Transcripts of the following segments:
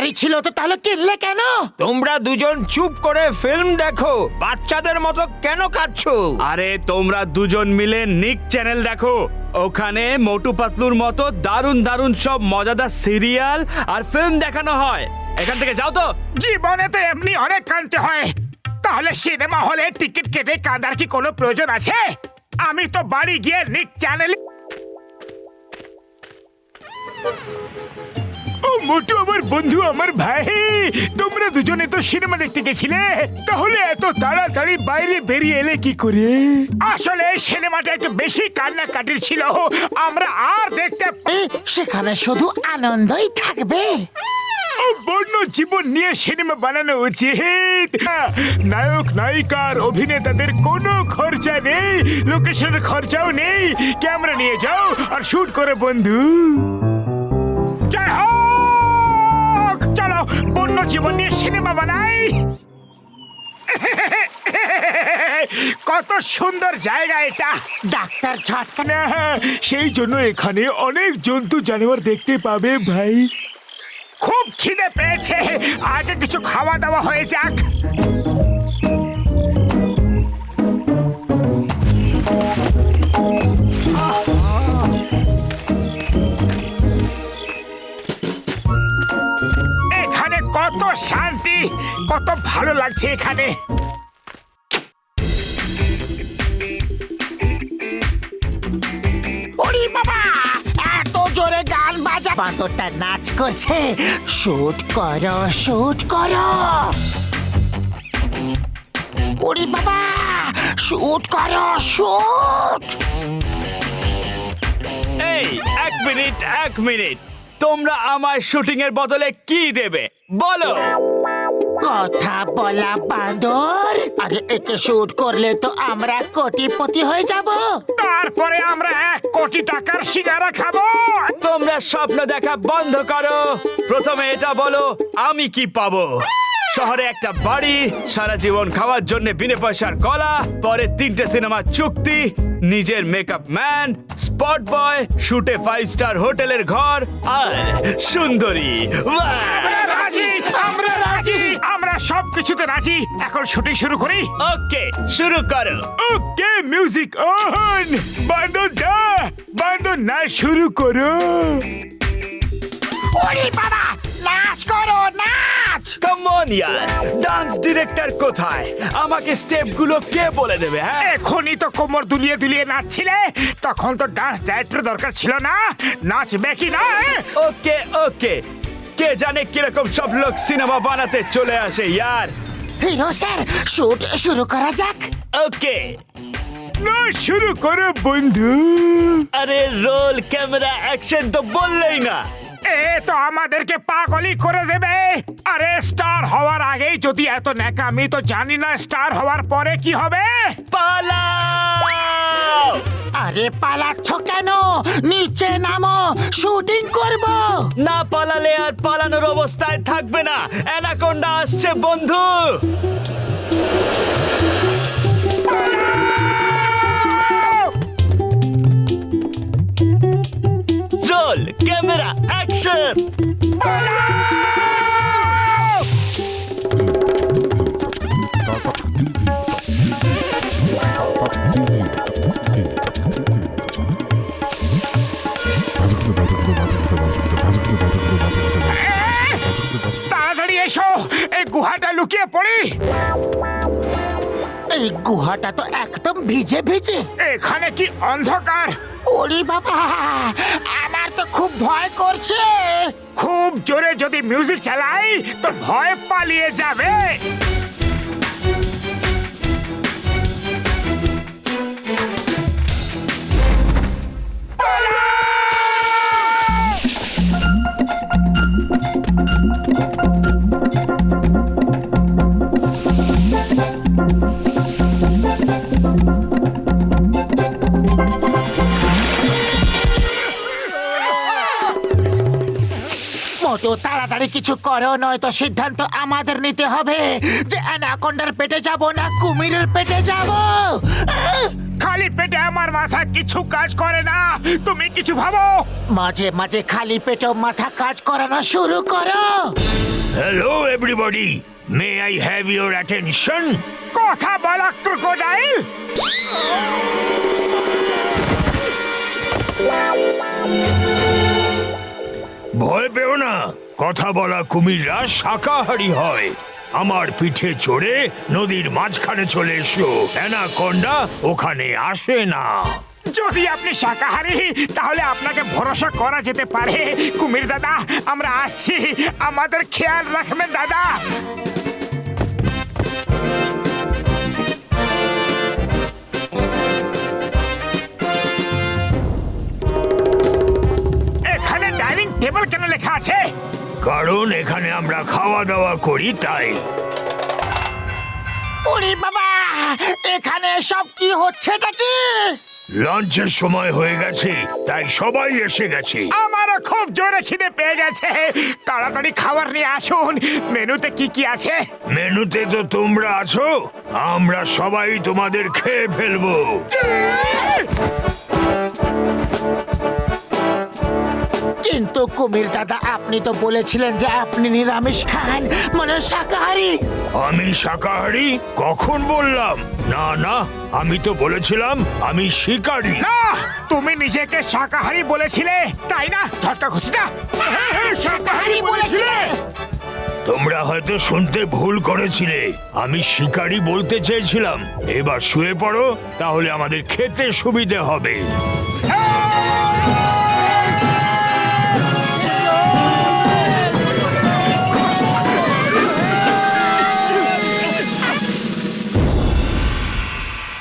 দরকারই ছিল তো তাহলে কিনলে কেন? তোমরা দুজন চুপ করে ফিল্ম দেখো, বাচ্চাদের মতো কেন কাঁদছো? আরে তোমরা দুজন মিলে নিক চ্যানেল দেখো, ওখানে মোটু পাতলুর মতো দারুণ দারুণ সব মজাদার সিরিয়াল আর ফিল্ম দেখানো হয়। এখান থেকে যাও তো। জীবনে তো এমনি অনেক কাঁদতে হয়, তাহলে সিনেমা হলে টিকিট কেটে কাঁদার কি কোনো প্রয়োজন আছে? আমি তো বাড়ি গিয়ে নিক চ্যানেল। ও মোটু আমার বন্ধু, আমার ভাই, তোমরা দুজনে তো সিনেমা দেখতে গেছিলে, তাহলে এত তাড়াতাড়ি বাইরে বেরিয়ে এলে কি করে? আসলে এই সিনেমাটা একটু বেশি কান্নাকাটির ছিল, আমরা আর দেখতে সেখানে শুধু আনন্দই থাকবে। বন্য জীবন নিয়ে সিনেমা বানানো উচিত। নায়ক নায়িকার অভিনেতাদের কোনো খরচা নেই, লোকেশনের খরচাও নেই, ক্যামেরা নিয়ে যাও আর শুট করে বন্ধু। জয় হোক, চলো বন্য জীবন নিয়ে সিনেমা বানাই। কত সুন্দর জায়গা এটা। ডাক্তার ঝটকা না, সেই জন্য এখানে অনেক জন্তু জানোয়ার দেখতে পাবে ভাই। খুব খিদে পেয়েছে, আগে কিছু খাওয়া দাওয়া হয়ে যাক। এখানে কত শান্তি, কত ভালো লাগছে এখানে। ওরে বাবা, এত জোরে গান বাজা, বাঁদরটা নাচ করছে। শুট করো, শুট করো। ওরে বাবা, শুট করো, শুট। এই এক মিনিট, তোমরা আমার শুটিং এর বদলে কি দেবে বলো? কথা বলা বাঁদর। আরে একে শুট করলে তো আমরা কোটিপতি হয়ে যাব। তারপরে আমরা 1 কোটি টাকার সিঙ্গারা খাবো। তোমরা স্বপ্ন দেখা বন্ধ করো। প্রথমে এটা বলো, আমি কি পাবো? শহরে একটা বাড়ি, সারা জীবন খাওয়ার জন্য বিনা পয়সার কলা, পরে 3টে সিনেমা চুক্তি, নিজের মেকআপ ম্যান, স্পট বয়, শুটে 5 স্টার হোটেলের ঘর আর সুন্দরী। আমরা রাজি, আমরা রাজি, আমরা সব কিছুতে রাজি। এখন শুটিং শুরু করি। ওকে, শুরু করো। ওকে, মিউজিক অন। বান্দর দা, বান্দর নাচ শুরু করো। ওরে বাবা, নাচ করো, নাচ। কাম অন ইয়ার, ডান্স ডিরেক্টর কোথায়? আমাকে স্টেপগুলো কে বলে দেবে? হ্যাঁ, এখনই তো কোমর দুলিয়ে দুলিয়ে নাচছিলে, তখন তো ডান্স ডাইরেক্টর দরকার ছিল না। নাচবে কি না? ওকে, কে জানে কিরকম সব লোক সিনেমা বানাতে চলে আসে ইয়ার। হিরো স্যার, শুট শুরু করা যাক। ওকে, নাচ শুরু করো বন্ধু। আরে রোল ক্যামেরা অ্যাকশন তো বললেই না। এ তো আমাদেরকে পাগলই করে দেবে। আরে স্টার হওয়ার আগেই যদি এত ন্যাকামি, তো জানি না স্টার হওয়ার পরে কি হবে। পালাও! আরে পালাচ্ছ কেন? নিচে নামো, শুটিং করব। না পালালে আর পালানোর অবস্থায় থাকবে না। অ্যানাকোন্ডা আসছে বন্ধু। Roll camera action. তাড়াতাড়ি এসো, এই গুহাটা লুকিয়ে পড়ি। এই গুহাটা তো একদম ভিজে ভিজে। এখানে কি অন্ধকার! ওরে বাবা, আমার তো খুব ভয় করছে। খুব জোরে যদি মিউজিক চালাই তো ভয় পালিয়ে যাবে। মোটু, তাড়াতাড়ি কিছু করো, নয়তো সিদ্ধান্ত আমাদের নিতে হবে যে অ্যানাকোন্ডার পেটে যাব না কুমিরের পেটে যাব। খালি পেটে আমার মাথা কিছু কাজ করে না, তুমি কিছু ভাবো। মাঝে মাঝে খালি পেটেও মাথা কাজ করানো শুরু করো। Hello everybody, may I have your attention? কথা বলা ক্রোকোডাইল। ভয় পেও না, কথা বলা কুমিররা শাকাহারী হয়। আমার পিঠে চড়ে নদীর মাঝখানে চলে এসো, অ্যানাকোন্ডা ওখানে আসে না। যদি আপনি শাকাহারী তাহলে আপনাকে ভরসা করা যেতে পারে। কুমির দাদা, আমরা আসছি, আমাদের খেয়াল রাখবেন দাদা। এখানে ডাইনিং টেবিল কেন লেখা আছে? কারণ এখানে আমরা খাওয়া দাওয়া করি তাই। ওরে বাবা, এখানে সব কি হচ্ছেটা কি? লাঞ্চের সময় হয়ে গেছে, তাই সবাই এসে গেছে। আমারও খুব জোরে খিদে পেয়ে গেছে। তাড়াতাড়ি খাবার নিয়ে আসুন। মেনুতে কি কি আছে? মেনুতে তো তোমরা আছো, আমরা সবাই তোমাদের খেয়ে ফেলবো। কিন্তু কুমির দাদা, আপনি তো বলেছিলেন যে আপনি নিরামিষ খান, মানে শাকাহারী। আমি শাকাহারী কখন বললাম? না না, আমি তো বলেছিলাম আমি শিকারী। না, তুমি নিজেকে শাকাহারী বলেছিলে, তাই না? ঝটকা খুশিটা শাকাহারী বলেছিলে। তোমরা হয়তো শুনতে ভুল করেছিলে, আমি শিকারী বলতে চেয়েছিলাম। এবার শুয়ে পড়ো, তাহলে আমাদের খেতে সুবিধে হবে।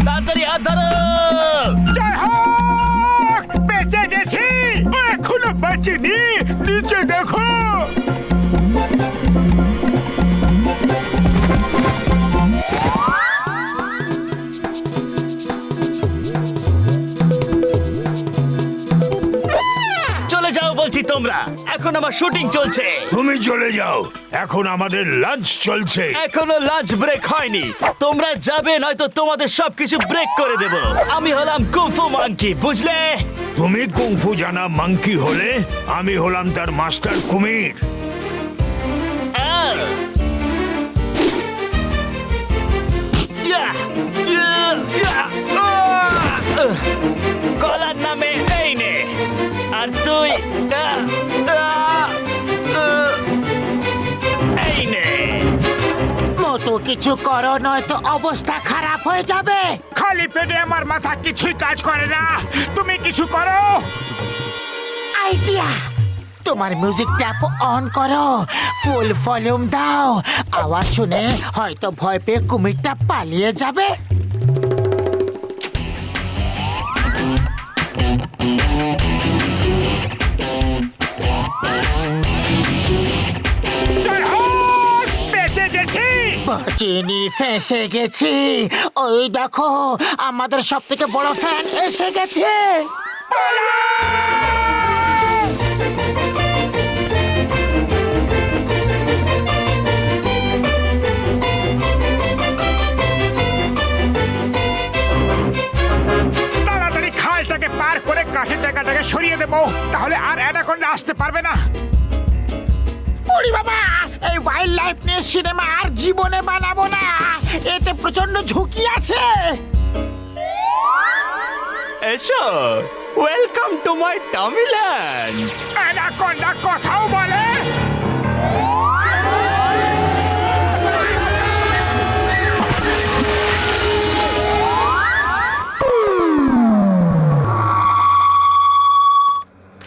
তাড়াতাড়ি হাত ধরো। জয় হোক, বেঁচে গেছি। এখনো বাঁচিনি, নিচে দেখো। চলে যাও বলছি তোমরা, এখন আমার শুটিং চলছে। তুমি চলে যাও, এখন আমাদের লাঞ্চ চলছে। এখনো লাঞ্চ ব্রেক হয়নি। তোমরা যাবে, নয়তো তোমাদের সবকিছু ব্রেক করে দেব। আমি হলাম কুংফু মাঙ্কি, বুঝলে? তুমি কুংফু জানা মাংকি হলে, আমি হলাম তার মাস্টার কুমির। আহ! ইয়া! ইয়া! ইয়া! আহ! গলার নামে এই নে, আর তুই এই নে। মতো কিছু করো, নয়তো অবস্থা খারাপ হয়ে যাবে। খালি পেটে আমার মাথা কিছুই কাজ করে না। তুমি কিছু করো। আইডিয়া, তোমার মিউজিক ট্যাপ অন করো, ফুল ভলিউম দাও। আওয়াজ শুনে হয়তো ভয় পেয়ে কুমিরটা পালিয়ে যাবে। জয় হোক, বেঁচে গেছি। বাঁচিনি, ফেঁসে গেছি। ওই দেখো, আমাদের সব থেকে বড় ফ্যান এসে গেছে। তাড়াতাড়ি খালটাকে পার করে কাঠের টাকাটাকে সরিয়ে দেবো, তাহলে আর অ্যানাকোন্ডা আসতে পারবে না। ওরে বাবা, এই ওয়াইল্ড লাইফ নিয়ে সিনেমা আর জীবনে বানাবো না। এতে প্রচন্ড ঝুঁকি আছে। এসো, ওয়েলকাম টু মাই টামিল্যান্ড। অ্যানাকোন্ডা কথাও বলে।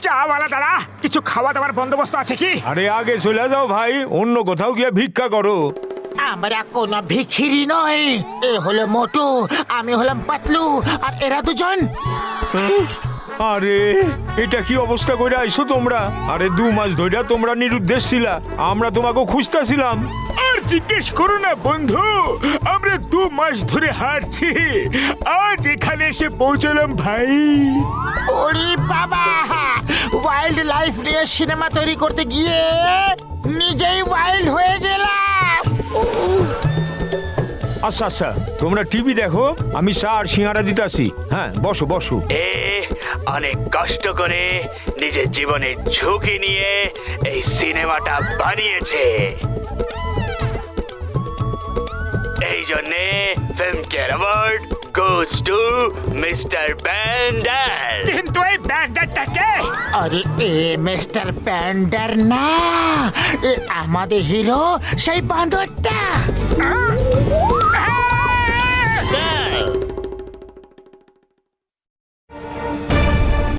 চাওয়ালা দাদা, কিছু খাওয়া দাওয়ার বন্দোবস্ত আছে কি? আরে আগে চলে যাও ভাই, অন্য কোথাও গিয়ে ভিক্ষা করো। আমরা কোনো ভিখিরি নই। এ হলো মোটু, আমি হলাম পাতলু, আর এরা দুজন। আরে এটা কি অবস্থা করে আইছো তোমরা? আরে 2 মাস ধরে তোমরা নিরুদ্দেশ ছিলা, আমরা তোমাকে খুঁজতেছিলাম। আর জিজ্ঞেস করো না বন্ধু, আমরা 2 মাস ধরে হাঁটছি, আজ এখানে এসে পৌঁছলাম ভাই। ওরে বাবা, ওয়াইল্ড লাইফ নিয়ে সিনেমা তৈরি করতে গিয়ে নিজেই ওয়াইল্ড হয়ে গেলাম। আচ্ছা আচ্ছা, তোমরা টিভি দেখো, আমি চা আর সিঙ্গারা দিতাছি। হ্যাঁ, বসো বসো। অনেক কষ্ট করে নিজের জীবনের ঝুঁকি নিয়ে এই সিনেমাটা বানিয়েছে। এই জন্যে Filmfare award goes to mister bender. কিন্তু এই ব্যান্ডারটাকে আরে এ মিস্টার প্যান্ডার না, এ আমাদের হিরো সেই বাঁদরটা।